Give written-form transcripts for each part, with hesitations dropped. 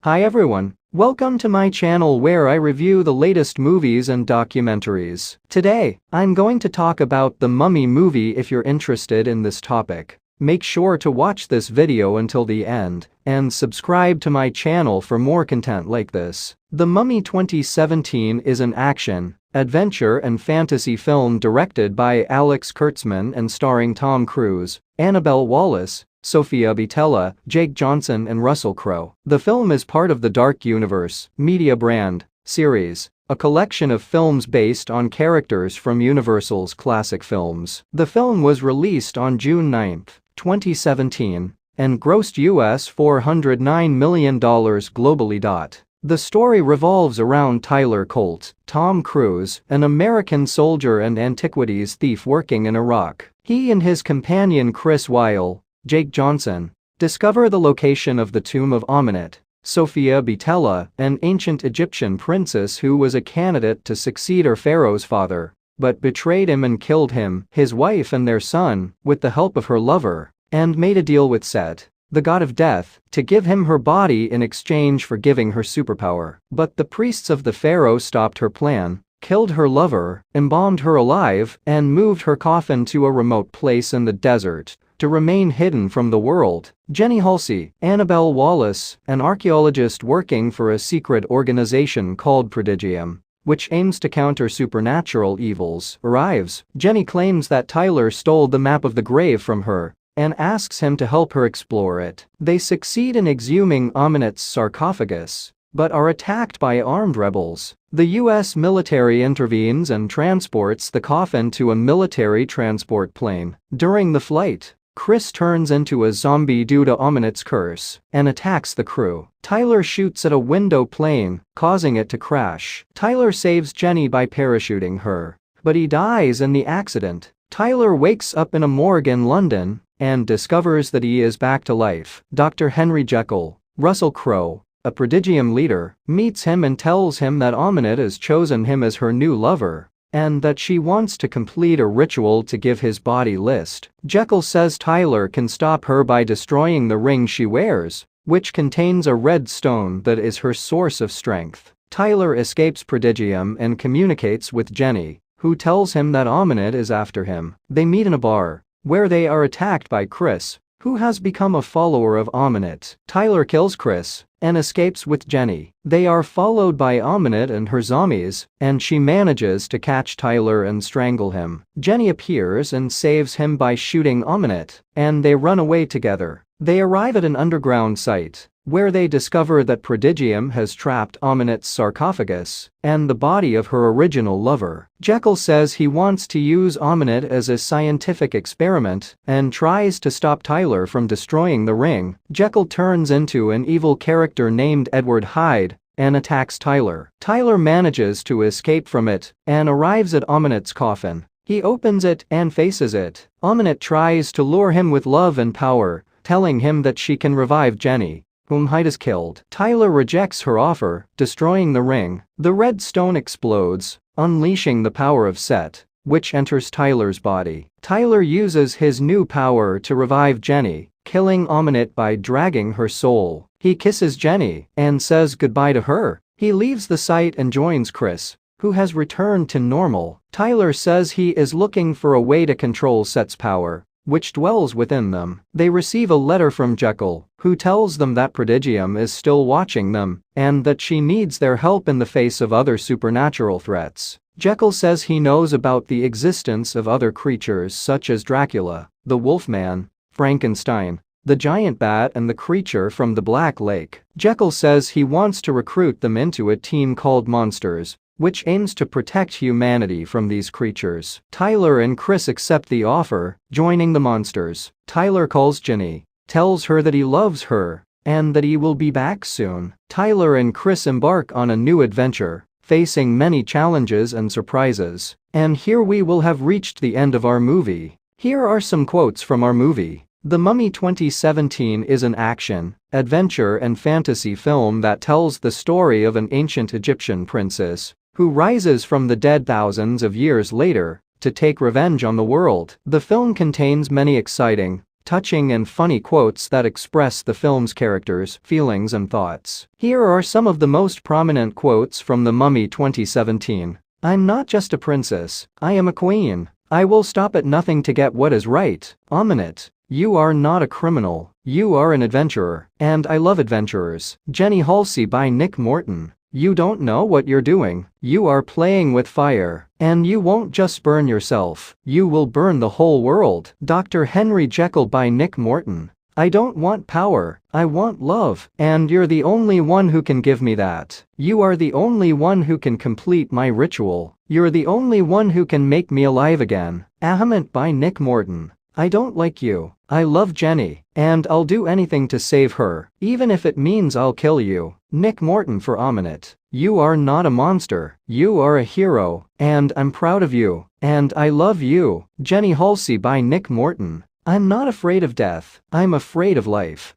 Hi everyone, welcome to my channel where I review the latest movies and documentaries. Today, I'm going to talk about the Mummy movie. If you're interested in this topic, make sure to watch this video until the end and subscribe to my channel for more content like this. The Mummy 2017 is an action, adventure and fantasy film directed by Alex Kurtzman and starring Tom Cruise, Annabelle Wallis, Sofia Boutella, Jake Johnson and Russell Crowe. The film is part of the Dark Universe media brand series, a collection of films based on characters from Universal's classic films. The film was released on June 9, 2017, and grossed US $409 million globally. The story revolves around Tyler Colt, Tom Cruise, an American soldier and antiquities thief working in Iraq. He and his companion Chris Weil, Jake Johnson, discover the location of the tomb of Amenet, Sofia Boutella, an ancient Egyptian princess who was a candidate to succeed her pharaoh's father, but betrayed him and killed him, his wife and their son, with the help of her lover, and made a deal with Set, the god of death, to give him her body in exchange for giving her superpower. But the priests of the pharaoh stopped her plan, killed her lover, embalmed her alive, and moved her coffin to a remote place in the desert to remain hidden from the world. Jenny Halsey, Annabelle Wallis, an archaeologist working for a secret organization called Prodigium, which aims to counter supernatural evils, arrives. Jenny claims that Tyler stole the map of the grave from her and asks him to help her explore it. They succeed in exhuming Amenet's sarcophagus, but are attacked by armed rebels. The US military intervenes and transports the coffin to a military transport plane. During the flight, Chris turns into a zombie due to Amenet's curse and attacks the crew. Tyler shoots at a window plane, causing it to crash. Tyler saves Jenny by parachuting her, but he dies in the accident. Tyler wakes up in a morgue in London and discovers that he is back to life. Dr. Henry Jekyll, Russell Crowe, a Prodigium leader, meets him and tells him that Amenet has chosen him as her new lover, and that she wants to complete a ritual to give his body list. Jekyll says Tyler can stop her by destroying the ring she wears, which contains a red stone that is her source of strength. Tyler escapes Prodigium and communicates with Jenny, who tells him that Amenet is after him. They meet in a bar, where they are attacked by Chris, who has become a follower of Amenet. Tyler kills Chris and escapes with Jenny. They are followed by Amenet and her zombies, and she manages to catch Tyler and strangle him. Jenny appears and saves him by shooting Amenet, and they run away together. They arrive at an underground site, where they discover that Prodigium has trapped Amenet's sarcophagus and the body of her original lover. Jekyll says he wants to use Amenet as a scientific experiment and tries to stop Tyler from destroying the ring. Jekyll turns into an evil character named Edward Hyde and attacks Tyler. Tyler manages to escape from it and arrives at Amenet's coffin. He opens it and faces it. Amenet tries to lure him with love and power, telling him that she can revive Jenny, whom Hyde has killed. Tyler rejects her offer, destroying the ring. The red stone explodes, unleashing the power of Set, which enters Tyler's body. Tyler uses his new power to revive Jenny, killing Amenet by dragging her soul. He kisses Jenny and says goodbye to her. He leaves the site and joins Chris, who has returned to normal. Tyler says he is looking for a way to control Set's power, which dwells within them. They receive a letter from Jekyll, who tells them that Prodigium is still watching them and that she needs their help in the face of other supernatural threats. Jekyll says he knows about the existence of other creatures such as Dracula, the Wolfman, Frankenstein, the giant bat and the creature from the Black Lake. Jekyll says he wants to recruit them into a team called Monsters, which aims to protect humanity from these creatures. Tyler and Chris accept the offer, joining the Monsters. Tyler calls Jenny, tells her that he loves her, and that he will be back soon. Tyler and Chris embark on a new adventure, facing many challenges and surprises. And here we will have reached the end of our movie. Here are some quotes from our movie. The Mummy 2017 is an action, adventure and fantasy film that tells the story of an ancient Egyptian princess who rises from the dead thousands of years later to take revenge on the world. The film contains many exciting, touching and funny quotes that express the film's characters, feelings and thoughts. Here are some of the most prominent quotes from The Mummy 2017. "I'm not just a princess, I am a queen. I will stop at nothing to get what is right. Ominate. You are not a criminal, you are an adventurer, and I love adventurers." Jenny Halsey by Nick Morton. "You don't know what you're doing, you are playing with fire, and you won't just burn yourself, you will burn the whole world." Dr. Henry Jekyll by Nick Morton. "I don't want power, I want love, and you're the only one who can give me that. You are the only one who can complete my ritual. You're the only one who can make me alive again." Ahament by Nick Morton. "I don't like you. I love Jenny, and I'll do anything to save her, even if it means I'll kill you." Nick Morton for Ominate. "You are not a monster, you are a hero, and I'm proud of you, and I love you." Jenny Halsey by Nick Morton. "I'm not afraid of death, I'm afraid of life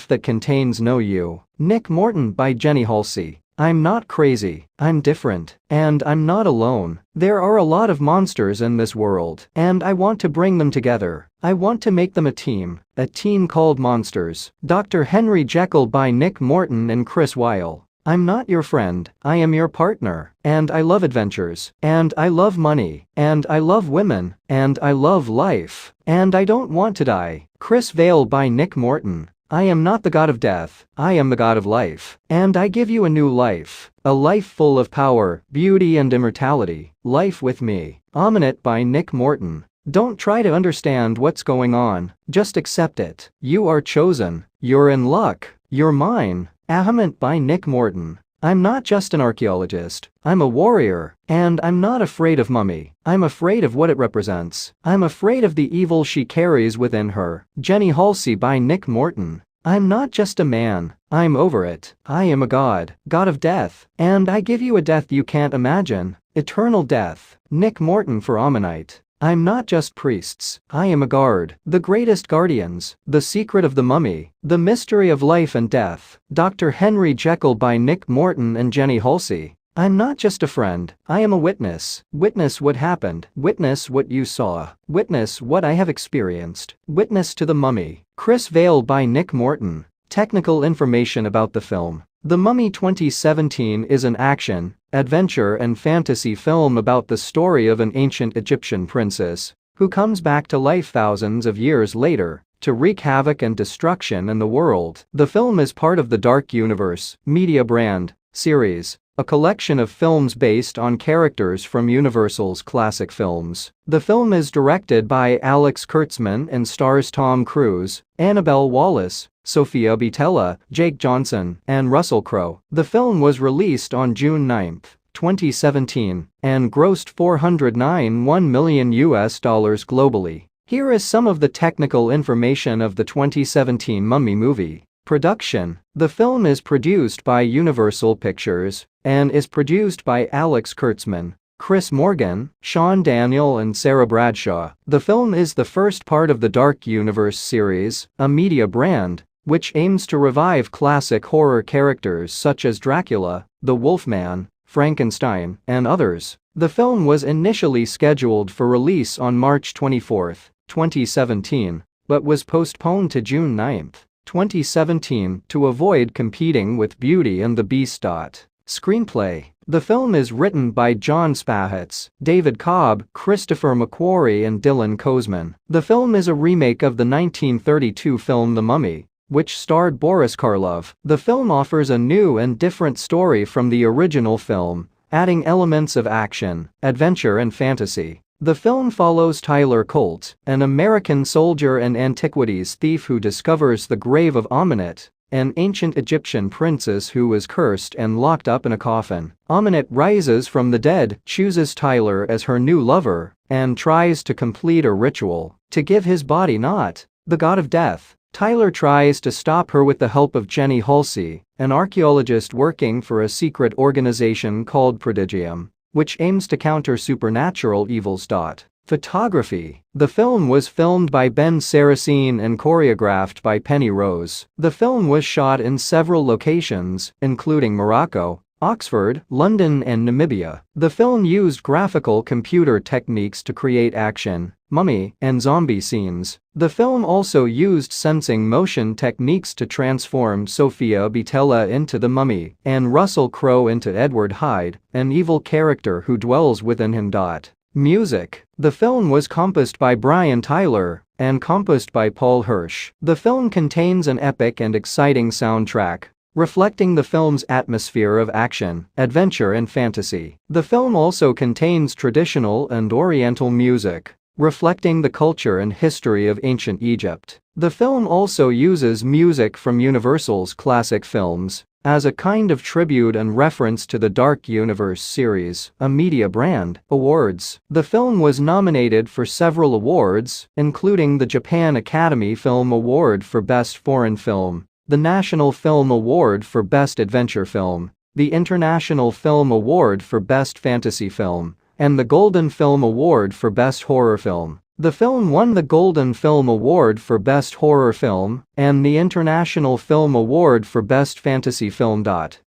that contains no you." Nick Morton by Jenny Halsey. "I'm not crazy, I'm different, and I'm not alone. There are a lot of monsters in this world, and I want to bring them together. I want to make them a team called Monsters." Dr. Henry Jekyll by Nick Morton and Chris Weil. "I'm not your friend, I am your partner, and I love adventures, and I love money, and I love women, and I love life, and I don't want to die." Chris Vail by Nick Morton. "I am not the god of death, I am the god of life, and I give you a new life, a life full of power, beauty and immortality. Life with me." Ominate by Nick Morton. "Don't try to understand what's going on, just accept it. You are chosen, you're in luck, you're mine." Ahament by Nick Morton. "I'm not just an archaeologist, I'm a warrior, and I'm not afraid of Mummy. I'm afraid of what it represents. I'm afraid of the evil she carries within her." Jenny Halsey by Nick Morton. "I'm not just a man, I'm over it. I am a god of death, and I give you a death you can't imagine, eternal death." Nick Morton for Ammonite. "I'm not just priests, I am a guard, the greatest guardians, the secret of the mummy, the mystery of life and death." Dr. Henry Jekyll by Nick Morton and Jenny Halsey. "I'm not just a friend, I am a witness. Witness what happened, witness what you saw, witness what I have experienced, witness to the mummy." Chris Vail by Nick Morton. Technical information about the film. The Mummy 2017 is an action, adventure and fantasy film about the story of an ancient Egyptian princess who comes back to life thousands of years later to wreak havoc and destruction in the world. The film is part of the Dark Universe media brand series, a collection of films based on characters from Universal's classic films. The film is directed by Alex Kurtzman and stars Tom Cruise, Annabelle Wallis, Sophia Boutella, Jake Johnson, and Russell Crowe. The film was released on June 9, 2017, and grossed $409.1 million globally. Here is some of the technical information of the 2017 Mummy movie. Production. The film is produced by Universal Pictures and is produced by Alex Kurtzman, Chris Morgan, Sean Daniel and Sarah Bradshaw. The film is the first part of the Dark Universe series, a media brand which aims to revive classic horror characters such as Dracula, the Wolfman, Frankenstein, and others. The film was initially scheduled for release on March 24, 2017, but was postponed to June 9, 2017 to avoid competing with Beauty and the Beast. Screenplay. The film is written by John Spahitz, David Cobb, Christopher McQuarrie and Dylan Kozman. The film is a remake of the 1932 film The Mummy, which starred Boris Karloff. The film offers a new and different story from the original film, adding elements of action, adventure and fantasy. The film follows Tyler Colt, an American soldier and antiquities thief who discovers the grave of Amunet, an ancient Egyptian princess who was cursed and locked up in a coffin. Amunet rises from the dead, chooses Tyler as her new lover, and tries to complete a ritual to give his body not the god of death. Tyler tries to stop her with the help of Jenny Halsey, an archaeologist working for a secret organization called Prodigium, which aims to counter supernatural evils. Photography. The film was filmed by Ben Saracine and choreographed by Penny Rose. The film was shot in several locations, including Morocco, Oxford, London and Namibia. The film used graphical computer techniques to create action, mummy, and zombie scenes. The film also used sensing motion techniques to transform Sophia Boutella into the mummy and Russell Crowe into Edward Hyde, an evil character who dwells within him. Music. The film was composed by Brian Tyler and composed by Paul Hirsch. The film contains an epic and exciting soundtrack, reflecting the film's atmosphere of action, adventure and fantasy. The film also contains traditional and oriental music, reflecting the culture and history of ancient Egypt. The film also uses music from Universal's classic films as a kind of tribute and reference to the Dark Universe series, a media brand. Awards. The film was nominated for several awards, including the Japan Academy Film Award for Best Foreign Film, the National Film Award for Best Adventure Film, the International Film Award for Best Fantasy Film, and the Golden Film Award for Best Horror Film. The film won the Golden Film Award for Best Horror Film and the International Film Award for Best Fantasy Film.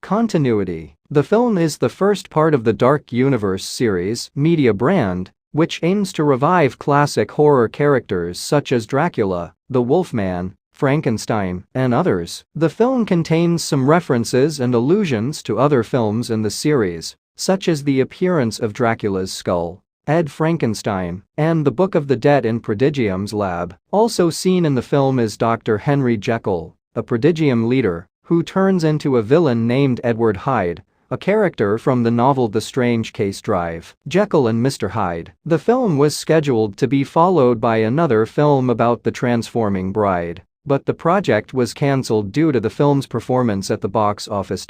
Continuity. The film is the first part of the Dark Universe series media brand, which aims to revive classic horror characters such as Dracula, the Wolfman, Frankenstein, and others. The film contains some references and allusions to other films in the series, such as the appearance of Dracula's skull, Ed Frankenstein, and the Book of the Dead in Prodigium's lab. Also seen in the film is Dr. Henry Jekyll, a Prodigium leader, who turns into a villain named Edward Hyde, a character from the novel The Strange Case Drive. Jekyll and Mr. Hyde. The film was scheduled to be followed by another film about the transforming bride, but the project was cancelled due to the film's performance at the box office.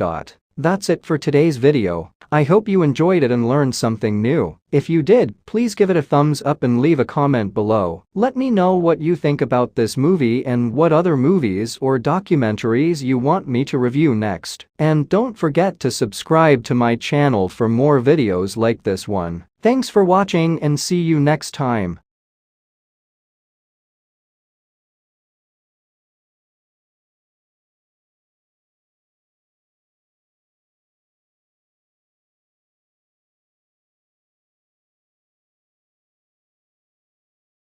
That's it for today's video. I hope you enjoyed it and learned something new. If you did, please give it a thumbs up and leave a comment below. Let me know what you think about this movie and what other movies or documentaries you want me to review next. And don't forget to subscribe to my channel for more videos like this one. Thanks for watching and see you next time.